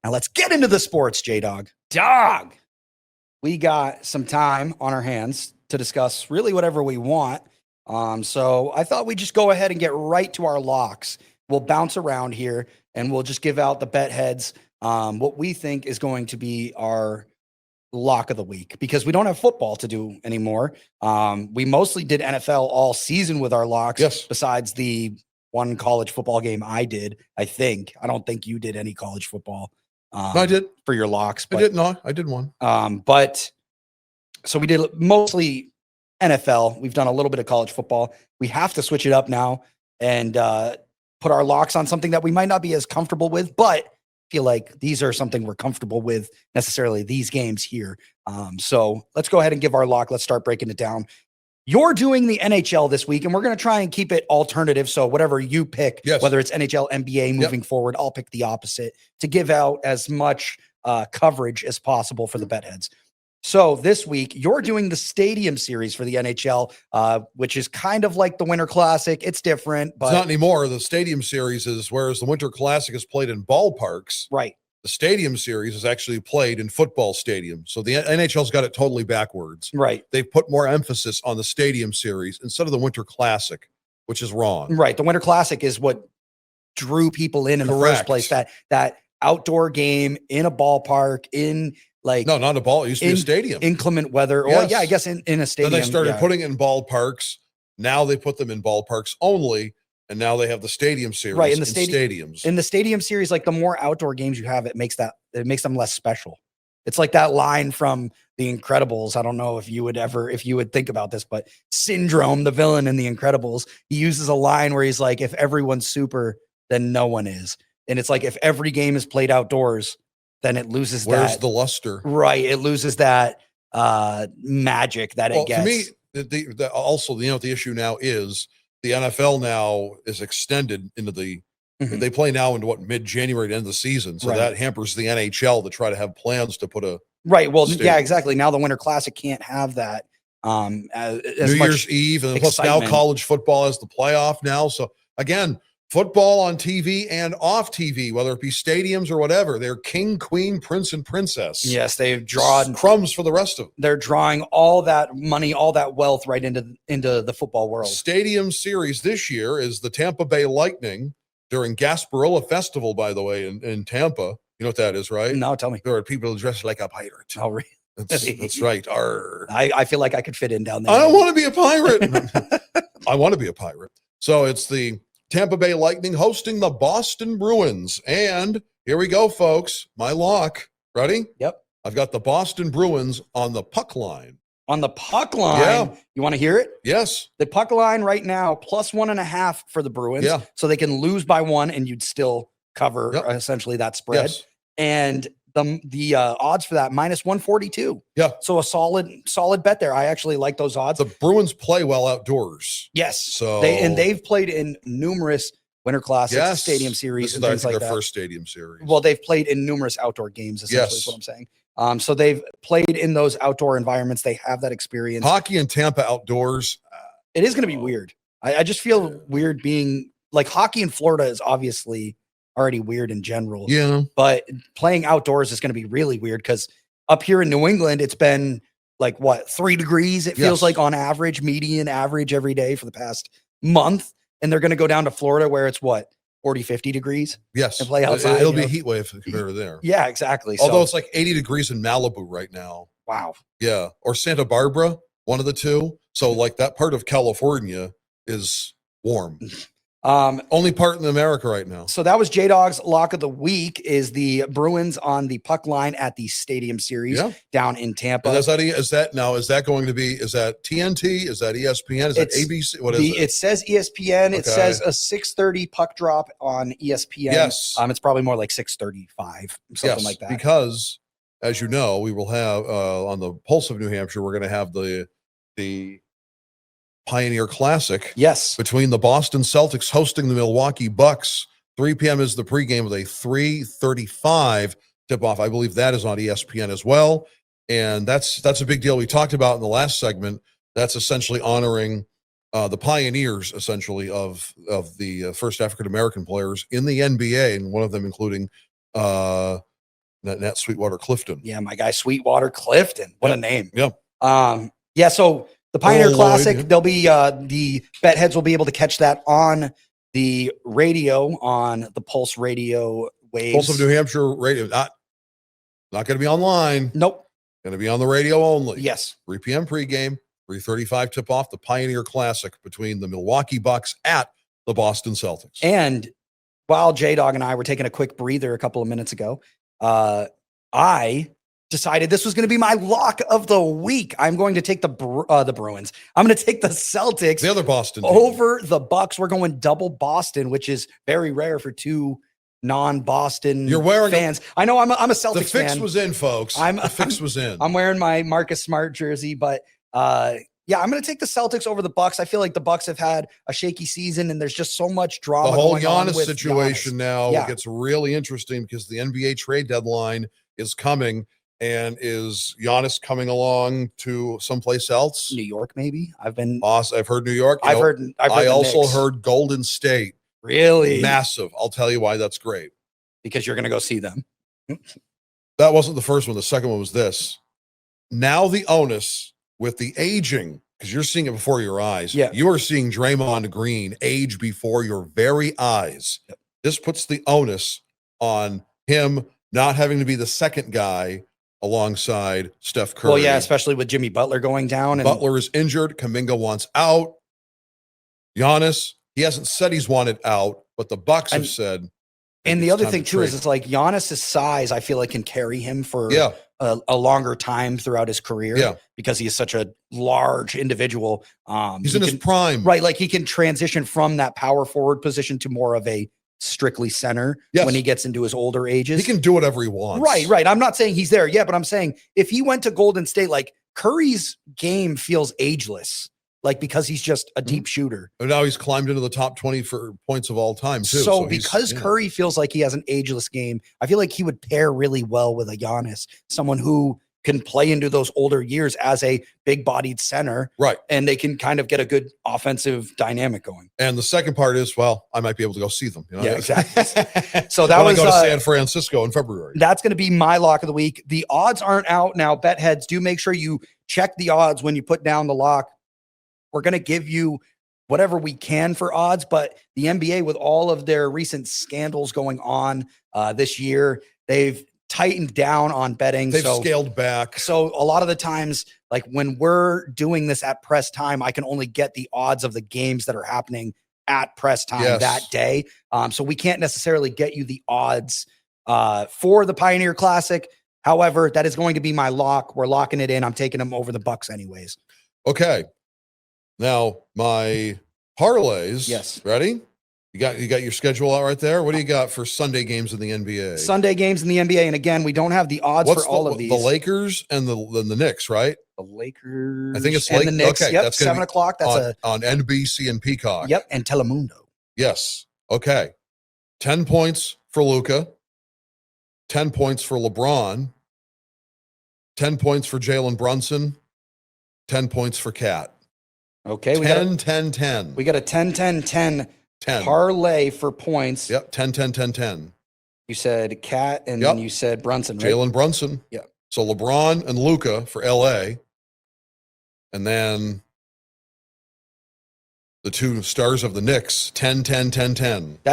Now let's get into the sports, J-Dog. Dog! We got some time on our hands to discuss really whatever we want. So I thought we'd just go ahead and get right to our locks. We'll bounce around here and we'll just give out the bet heads, what we think is going to be our lock of the week, because we don't have football to do anymore. We mostly did NFL all season with our locks, besides the one college football game I did, I think. I don't think you did any college football. I did for your locks. But, I did not. I did one. But so we did mostly NFL. We've done a little bit of college football. We have to switch it up now and put our locks on something that we might not be as comfortable with, but feel like these are something we're comfortable with necessarily, these games here. So let's go ahead and give our lock. Let's start breaking it down. You're doing the NHL this week, and we're going to try and keep it alternative. So whatever you pick, whether it's NHL, NBA moving forward, I'll pick the opposite to give out as much coverage as possible for the bet heads. So this week, you're doing the Stadium Series for the NHL, which is kind of like the Winter Classic. It's different, but it's not anymore. The Stadium Series is, whereas the Winter Classic is played in ballparks, right? The Stadium Series is actually played in football stadiums. So the NHL's got it totally backwards. Right. They've put more emphasis on the Stadium Series instead of the Winter Classic, which is wrong. Right. The Winter Classic is what drew people in the first place. That outdoor game in a ballpark, in like no, not a ball. It used to be a stadium. Inclement weather. Yes. Well, yeah, I guess in a stadium. Then they started putting it in ballparks. Now they put them in ballparks only. And now they have the Stadium Series right, in stadiums. In the Stadium Series, like the more outdoor games you have, it makes them less special. It's like that line from The Incredibles. I don't know if you would think about this, but Syndrome, the villain in The Incredibles, he uses a line where he's like, if everyone's super, then no one is. And it's like, if every game is played outdoors, then it loses Where's the luster? Right. It loses that magic that it gets. For me, also, the issue now is, the NFL now is extended into they play now into mid-January to end the season. So that hampers the NHL to try to have plans to put a right. Well, yeah, exactly. Now the Winter Classic can't have that. As New Year's Eve, and plus now college football has the playoff now. So again, football on TV and off TV, whether it be stadiums or whatever, they're king, queen, prince, and princess. Yes, they've drawn crumbs for the rest of them. They're drawing all that money, all that wealth right into the football world. Stadium Series this year is the Tampa Bay Lightning during Gasparilla Festival, by the way, in Tampa. You know what that is, right? No, tell me. There are people dressed like a pirate. Oh, really? That's right. I feel like I could fit in down there. I don't want to be a pirate. I want to be a pirate. So it's the Tampa Bay Lightning hosting the Boston Bruins. And here we go, folks. My lock. Ready? Yep. I've got the Boston Bruins on the puck line. On the puck line? Yeah. You want to hear it? Yes. The puck line right now, +1.5 for the Bruins. Yeah. So they can lose by 1 and you'd still cover essentially that spread. Yes. And the odds for that, -142. Yeah. So a solid bet there. I actually like those odds. The Bruins play well outdoors. Yes. So they've played in numerous Winter Classics, Stadium Series, and things like that. Their first Stadium Series. Well, they've played in numerous outdoor games, essentially is what I'm saying. So they've played in those outdoor environments. They have that experience. Hockey in Tampa outdoors. It is going to be weird. I just feel weird being like hockey in Florida is obviously already weird in general. Yeah. But playing outdoors is going to be really weird because up here in New England, it's been like 3 degrees. It feels like on average, median average every day for the past month. And they're going to go down to Florida where it's 40, 50 degrees. Yes. And play outside. It'll be a heat wave compared to there. Yeah, exactly. Although it's like 80 degrees in Malibu right now. Wow. Yeah. Or Santa Barbara, one of the two. So like that part of California is warm. Only part in America right now. So that was J-Dog's lock of the week is the Bruins on the puck line at the Stadium Series down in Tampa. And is that TNT? Is that ESPN? Is that ABC? What is it? It says ESPN. Okay. It says a 6:30 puck drop on ESPN. Yes. It's probably more like 6:35, something like that. Because as you know, we will have on the Pulse of New Hampshire, we're going to have the Pioneer Classic. Yes. Between the Boston Celtics hosting the Milwaukee Bucks. 3 p.m. is the pregame with a 3:35 tip-off. I believe that is on ESPN as well. And that's a big deal. We talked about in the last segment. That's essentially honoring the pioneers, essentially, of the first African-American players in the NBA, and one of them including Net Sweetwater Clifton. Yeah, my guy Sweetwater Clifton. What a name. Yeah. Yeah, so the Pioneer Lloyd, Classic, yeah. they'll be the bet heads will be able to catch that on the radio, on the Pulse Radio waves. Pulse of New Hampshire radio. Not going to be online. Nope. Going to be on the radio only. Yes. 3 p.m. pregame, 3:35 tip-off, the Pioneer Classic between the Milwaukee Bucks at the Boston Celtics. And while J-Dog and I were taking a quick breather a couple of minutes ago, I decided this was going to be my lock of the week. I'm going to take the Bruins. I'm going to take the Celtics, the other Boston team, over the Bucks. We're going double Boston, which is very rare for two non-Boston fans. I know I'm a Celtics fan. The fix was in, folks. The fix was in. I'm wearing my Marcus Smart jersey, but yeah, I'm going to take the Celtics over the Bucks. I feel like the Bucks have had a shaky season, and there's just so much drama. The whole going on Giannis with situation Giannis. now gets really interesting because the NBA trade deadline is coming. And is Giannis coming along to someplace else? New York, maybe. I've heard New York. I've heard I also Knicks. heard Golden State. Really massive. I'll tell you why that's great. Because you're going to go see them. That wasn't the first one. The second one was this. Now the onus with the aging, because you're seeing it before your eyes. Yeah. You are seeing Draymond Green age before your very eyes. Yep. This puts the onus on him not having to be the second guy alongside Steph Curry. Well, yeah, especially with Jimmy Butler going down. Butler is injured. Kuminga wants out. Giannis, he hasn't said he's wanted out, but the Bucks have said. And the other thing too is it's like Giannis's size, I feel like, can carry him for a longer time throughout his career because he is such a large individual. He's in his prime. Right. Like he can transition from that power forward position to more of a strictly center when he gets into his older ages. He can do whatever he wants. Right. I'm not saying he's there yet, but I'm saying if he went to Golden State, like Curry's game feels ageless, like because he's just a deep shooter. And now he's climbed into the top 20 for points of all time too. So because Curry feels like he has an ageless game, I feel like he would pair really well with a Giannis, someone who can play into those older years as a big-bodied center. Right. And they can kind of get a good offensive dynamic going. And the second part is, well, I might be able to go see them. You know? Yeah, exactly. So that was go to San Francisco in February. That's going to be my lock of the week. The odds aren't out now. Bet heads, do make sure you check the odds when you put down the lock. We're going to give you whatever we can for odds, but the NBA, with all of their recent scandals going on this year, they've tightened down on betting. They've scaled back. So a lot of the times, like when we're doing this at press time, I can only get the odds of the games that are happening at press time that day. So we can't necessarily get you the odds for the Pioneer Classic. However, that is going to be my lock. We're locking it in. I'm taking them over the Bucks anyways. Okay. Now my parlays. Yes. Ready? You got your schedule out right there. What do you got for Sunday games in the NBA? Sunday games in the NBA, and again, we don't have the odds for all of these. The Lakers and the Knicks, right? The Lakers. I think it's and the Knicks. Okay, yep, that's 7 o'clock. That's on NBC and Peacock. Yep, and Telemundo. Yes. Okay. 10 points for Luka. 10 points for LeBron. 10 points for Jalen Brunson. 10 points for Cat. Okay. 10. We got a 10 parlay for points. Yep. 10. You said Cat and then you said Brunson, right? Jalen Brunson. Yep. So LeBron and Luka for LA. And then the two stars of the Knicks, 10.